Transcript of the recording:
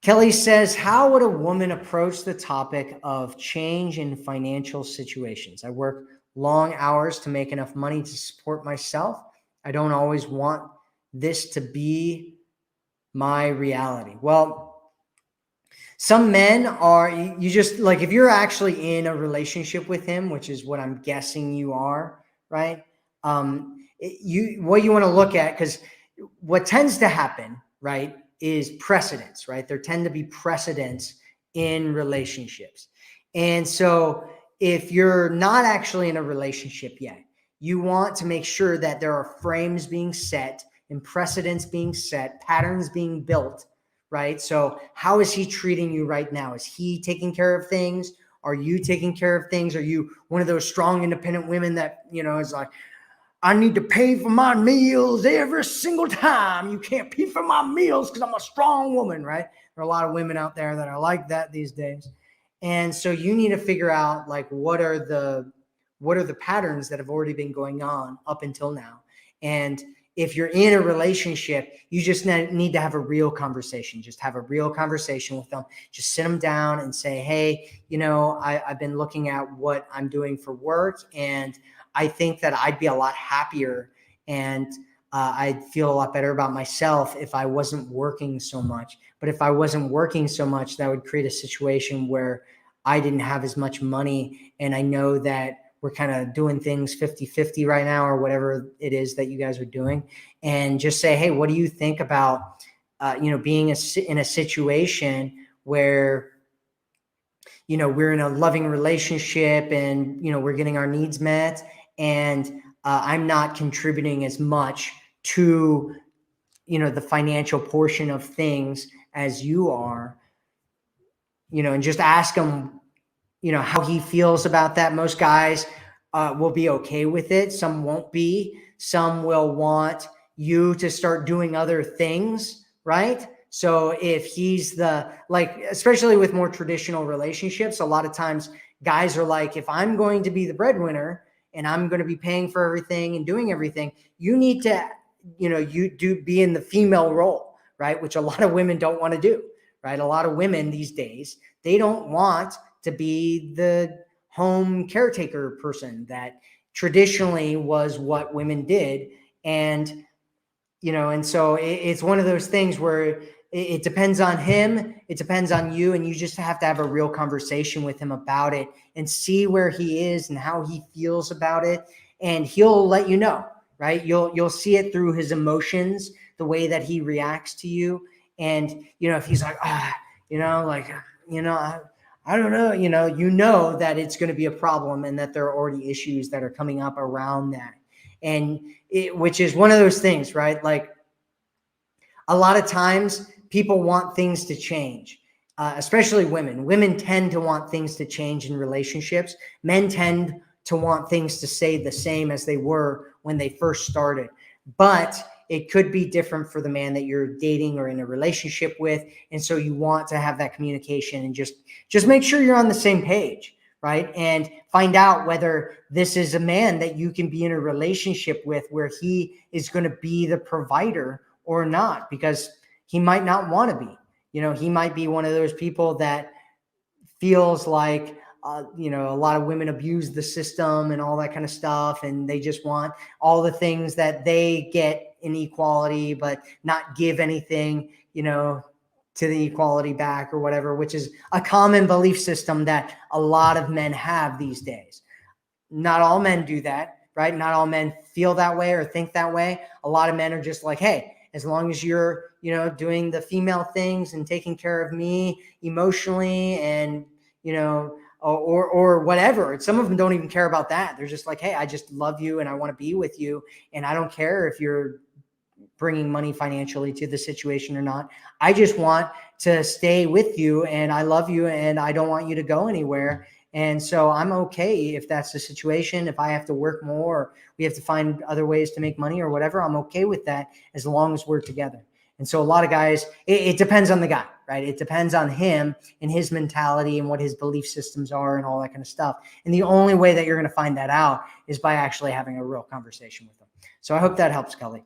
Kelly says, how would a woman approach the topic of change in financial situations? I work long hours to make enough money to support myself. I don't always want this to be my reality. Well, some men are, you just like, if you're actually in a relationship with him, which is what I'm guessing you are, right? What you want to look at, because what tends to happen, right, is precedents, right? There tend to be precedents in relationships. And so if you're not actually in a relationship yet, you want to make sure that there are frames being set and precedents being set, patterns being built, right? So how is he treating you right now? Is he taking care of things? Are you taking care of things? Are you one of those strong, independent women that, is like, I need to pay for my meals every single time. You can't pay for my meals because I'm a strong woman, right? There are a lot of women out there that are like that these days. And so you need to figure out, like, what are the patterns that have already been going on up until now. And if you're in a relationship, you just need to have a real conversation. Just have a real conversation with them. Just sit them down and say, hey, I've been looking at what I'm doing for work, and I think that I'd be a lot happier and I'd feel a lot better about myself if I wasn't working so much. But if I wasn't working so much, that would create a situation where I didn't have as much money. And I know that we're kind of doing things 50-50 right now, or whatever it is that you guys are doing. And just say, hey, what do you think about, being in a situation where, we're in a loving relationship and, we're getting our needs met, and I'm not contributing as much to, the financial portion of things as you are, and just ask him, how he feels about that. Most guys will be okay with it. Some won't be. Some will want you to start doing other things, right? So if he's especially with more traditional relationships, a lot of times guys are like, if I'm going to be the breadwinner and I'm going to be paying for everything and doing everything, you need to, you do be in the female role, right? Which a lot of women don't want to do, right? A lot of women these days, they don't want to be the home caretaker person that traditionally was what women did. And, and so it's one of those things where it depends on him. It depends on you. And you just have to have a real conversation with him about it and see where he is and how he feels about it. And he'll let you know, right? You'll see it through his emotions, the way that he reacts to you. And, if he's like, I don't know, that it's going to be a problem and that there are already issues that are coming up around that. And which is one of those things, right? Like, a lot of times people want things to change, especially women. Women tend to want things to change in relationships. Men tend to want things to stay the same as they were when they first started. But it could be different for the man that you're dating or in a relationship with. And so you want to have that communication and just make sure you're on the same page, right? And find out whether this is a man that you can be in a relationship with where he is going to be the provider or not, because he might not want to be. He might be one of those people that feels like, a lot of women abuse the system and all that kind of stuff. And they just want all the things that they get in equality, but not give anything, to the equality back or whatever, which is a common belief system that a lot of men have these days. Not all men do that, right? Not all men feel that way or think that way. A lot of men are just like, hey, as long as you're, doing the female things and taking care of me emotionally and, or whatever. Some of them don't even care about that. They're just like, hey, I just love you and I want to be with you. And I don't care if you're bringing money financially to the situation or not. I just want to stay with you and I love you and I don't want you to go anywhere. And so I'm okay if that's the situation. If I have to work more, or we have to find other ways to make money or whatever, I'm okay with that as long as we're together. And so a lot of guys, it depends on the guy, right? It depends on him and his mentality and what his belief systems are and all that kind of stuff. And the only way that you're going to find that out is by actually having a real conversation with them. So I hope that helps, Kelly.